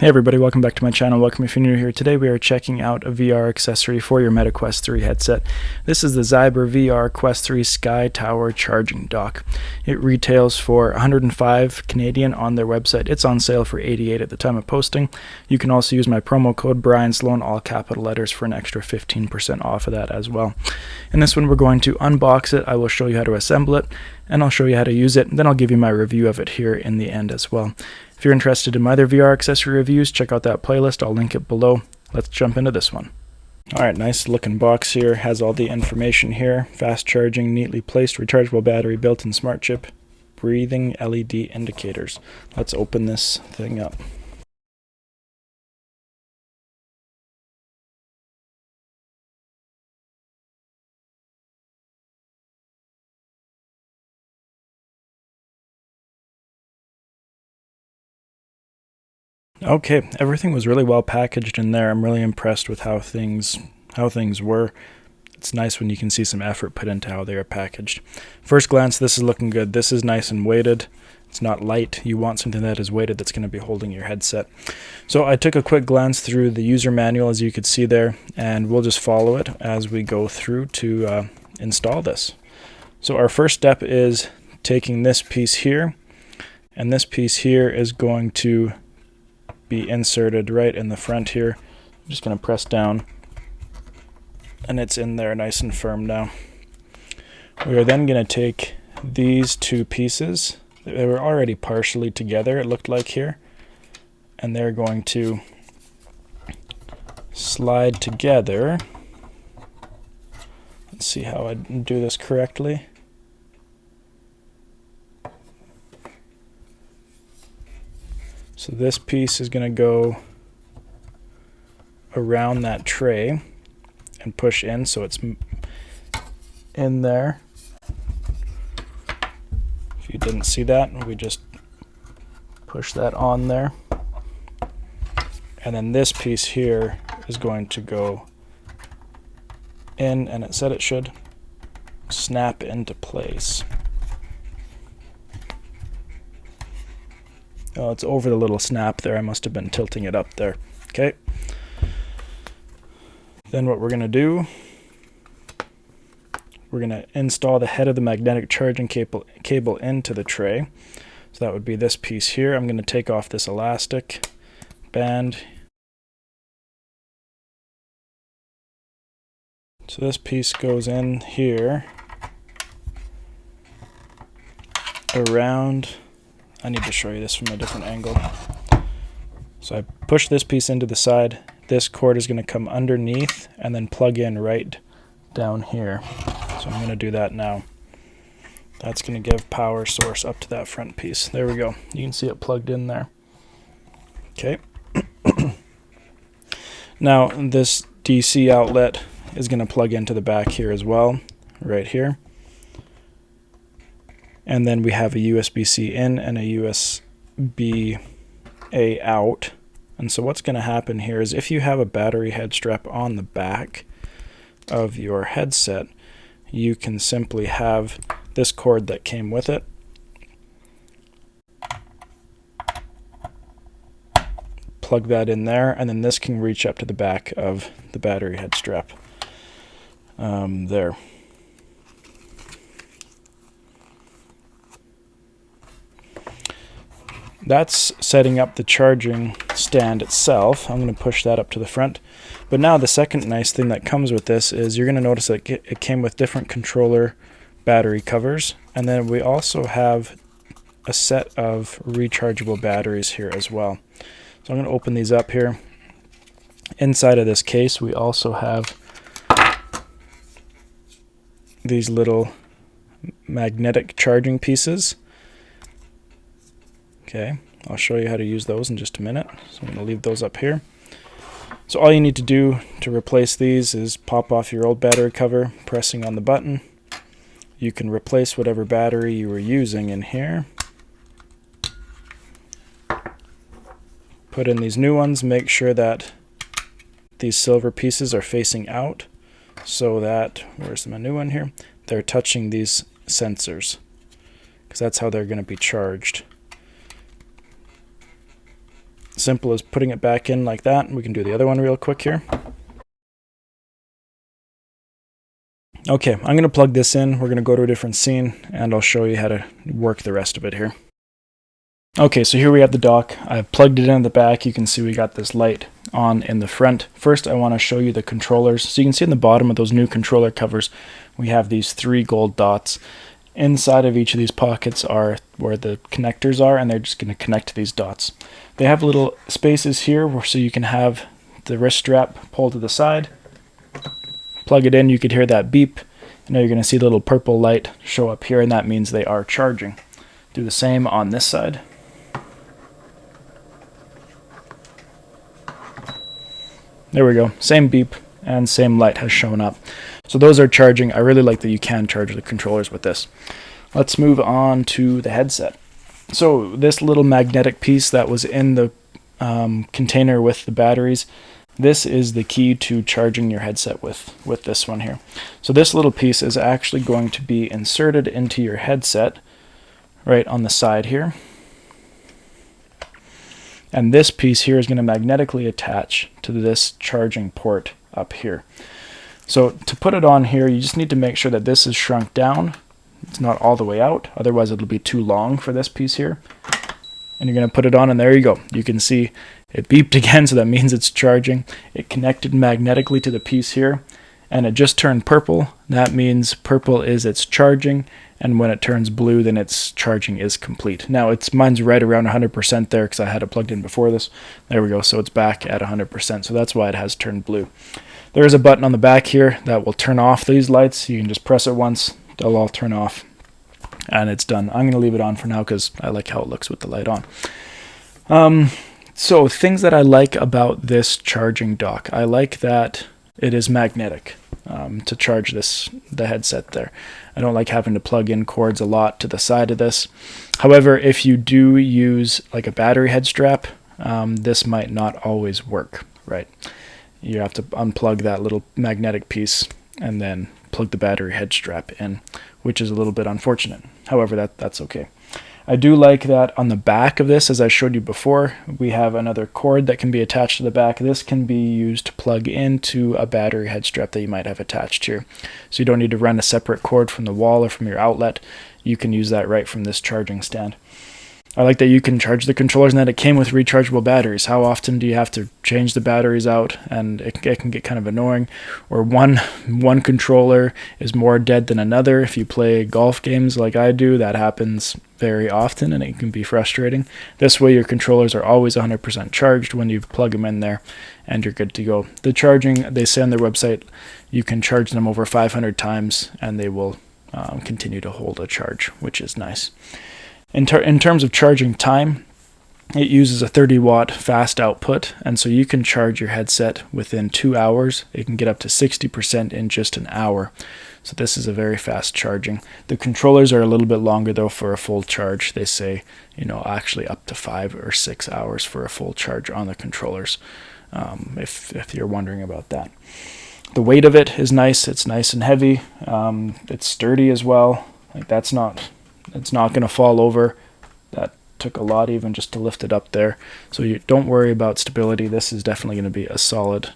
Hey everybody, welcome back to my channel. Welcome if you're new here. Today we are checking out a VR accessory for your Meta Quest 3 headset. This is the ZyberVR Quest 3 Sky Tower charging dock. It retails for 105 Canadian on their website. It's on sale for 88 at the time of posting. You can also use my promo code Brian Sloan, all capital letters, for an extra 15% off of that as well. In this one we're going to unbox it. I will show you how to assemble it, and I'll show you how to use it, and then I'll give you my review of it here in the end as well. If you're interested in my other VR accessory reviews, check out that playlist. I'll link it below. Let's jump into this one. Alright, nice looking box here. Has all the information here. Fast charging, neatly placed, rechargeable battery, built-in smart chip, breathing LED indicators. Let's open this thing up. Okay, everything was really well packaged in there. I'm really impressed with how things were. It's nice when you can see some effort put into how they are packaged. First glance, this is looking good. This is nice and weighted. It's not light. You want something that is weighted that's going to be holding your headset. So I took a quick glance through the user manual, as you could see there, and we'll just follow it as we go through to install this. So our first step is taking this piece here, and this piece here is going to be inserted right in the front here. I'm just going to press down, and it's in there nice and firm now. We are then going to take these two pieces. They were already partially together, it looked like here, and they're going to slide together. Let's see how I do this correctly. So this piece is going to go around that tray and push in, so it's in there. If you didn't see that, we just push that on there. And then this piece here is going to go in, and it said it should snap into place. Oh, it's over the little snap there. I must have been tilting it up there. Okay. Then what we're going to do, we're going to install the head of the magnetic charging cable into the tray. So that would be this piece here. I'm going to take off this elastic band. So this piece goes in here around. I need to show you this from a different angle. So I push this piece into the side. This cord is going to come underneath and then plug in right down here. So I'm going to do that now. That's going to give power source up to that front piece. There we go. You can see it plugged in there. Okay. Now this DC outlet is going to plug into the back here as well, right here. And then we have a USB-C in and a USB-A out. And so what's going to happen here is if you have a battery head strap on the back of your headset, you can simply have this cord that came with it plug that in there, and then this can reach up to the back of the battery head strap there. That's setting up the charging stand itself. I'm going to push that up to the front. But now the second nice thing that comes with this is you're going to notice that it came with different controller battery covers. And then we also have a set of rechargeable batteries here as well. So I'm going to open these up here. Inside of this case we also have these little magnetic charging pieces. Okay, I'll show you how to use those in just a minute. So I'm going to leave those up here. So all you need to do to replace these is pop off your old battery cover, pressing on the button. You can replace whatever battery you were using in here. Put in these new ones. Make sure that these silver pieces are facing out so that, where's my new one here? They're touching these sensors, because that's how they're going to be charged. Simple as putting it back in like that. We can do the other one real quick here. Okay, I'm going to plug this in. We're going to go to a different scene, and I'll show you how to work the rest of it here. Okay, so here we have the dock. I've plugged it in the back. You can see we got this light on in the front. First, I want to show you the controllers. So you can see in the bottom of those new controller covers, we have these 3 gold dots. Inside of each of these pockets are where the connectors are, and they're just going to connect to these dots. They have little spaces here so you can have the wrist strap pulled to the side. Plug it in, you could hear that beep, and now you're going to see the little purple light show up here, and that means they are charging. Do the same on this side. There we go, same beep and same light has shown up. So those are charging. I really like that you can charge the controllers with this. Let's move on to the headset. So this little magnetic piece that was in the container with the batteries, this is the key to charging your headset with this one here. So this little piece is actually going to be inserted into your headset right on the side here. And this piece here is going to magnetically attach to this charging port up here. So to put it on here, you just need to make sure that this is shrunk down. It's not all the way out, otherwise it'll be too long for this piece here. And you're going to put it on, and there you go. You can see it beeped again, so that means it's charging. It connected magnetically to the piece here, and it just turned purple. That means purple is it's charging, and when it turns blue, then its charging is complete. Now, mine's right around 100% there because I had it plugged in before this. There we go, so it's back at 100%, so that's why it has turned blue. There is a button on the back here that will turn off these lights. You can just press it once, they'll all turn off, and it's done. I'm going to leave it on for now because I like how it looks with the light on. So things that I like about this charging dock. I like that it is magnetic to charge the headset there. I don't like having to plug in cords a lot to the side of this. However, if you do use like a battery head strap, this might not always work, right? You have to unplug that little magnetic piece and then plug the battery head strap in, which is a little bit unfortunate. However, that's okay. I do like that on the back of this, as I showed you before, we have another cord that can be attached to the back. This can be used to plug into a battery head strap that you might have attached here. So you don't need to run a separate cord from the wall or from your outlet. You can use that right from this charging stand. I like that you can charge the controllers and that it came with rechargeable batteries. How often do you have to change the batteries out? And it can get kind of annoying. Or one controller is more dead than another. If you play golf games like I do, that happens very often and it can be frustrating. This way your controllers are always 100% charged when you plug them in there and you're good to go. The charging, they say on their website, you can charge them over 500 times and they will continue to hold a charge, which is nice. In terms of charging time, it uses a 30-watt fast output, and so you can charge your headset within 2 hours. It can get up to 60% in just an hour. So this is a very fast charging. The controllers are a little bit longer though for a full charge. They say, actually up to 5 or 6 hours for a full charge on the controllers, if you're wondering about that. The weight of it is nice. It's nice and heavy. It's sturdy as well. It's not going to fall over. That took a lot even just to lift it up there. So you don't worry about stability. This is definitely going to be a solid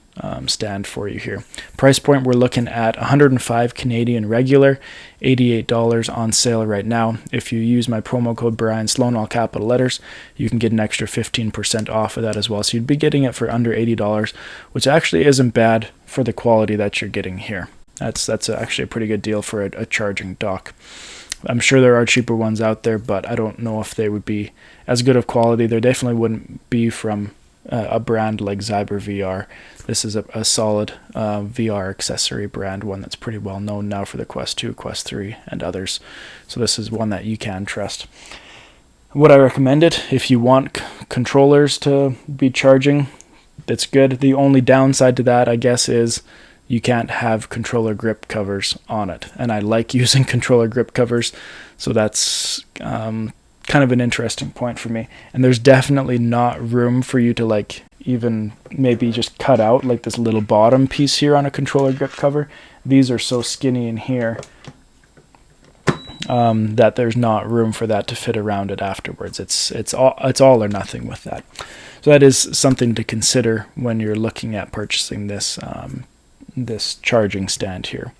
stand for you here. Price point, we're looking at 105 Canadian regular, $88 on sale right now. If you use my promo code Brian Sloan, all capital letters, you can get an extra 15% off of that as well. So you'd be getting it for under $80, which actually isn't bad for the quality that you're getting here. That's actually a pretty good deal for a charging dock. I'm sure there are cheaper ones out there, but I don't know if they would be as good of quality. They definitely wouldn't be from a brand like ZyberVR. This is a solid VR accessory brand, one that's pretty well known now for the Quest 2, Quest 3, and others. So this is one that you can trust. Would I recommend it? If you want controllers to be charging, it's good. The only downside to that, I guess, is you can't have controller grip covers on it. And I like using controller grip covers, so that's kind of an interesting point for me. And there's definitely not room for you to even maybe just cut out this little bottom piece here on a controller grip cover. These are so skinny in here. that there's not room for that to fit around it afterwards. It's all or nothing with that. So that is something to consider when you're looking at purchasing this this charging stand here.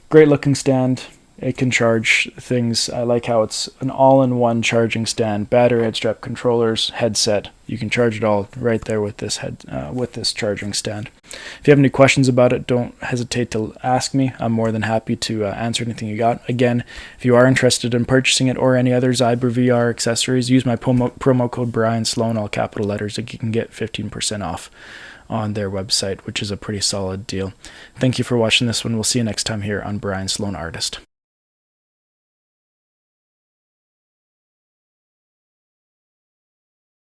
Great looking stand. It can charge things. I like how it's an all-in-one charging stand, battery, head strap, controllers, headset. You can charge it all right there with this charging stand. If you have any questions about it, don't hesitate to ask me. I'm more than happy to answer anything you got. Again, if you are interested in purchasing it or any other ZyberVR accessories, use my promo code Brian Sloan, all capital letters, and you can get 15% off on their website, which is a pretty solid deal. Thank you for watching this one. We'll see you next time here on Brian Sloan Artist.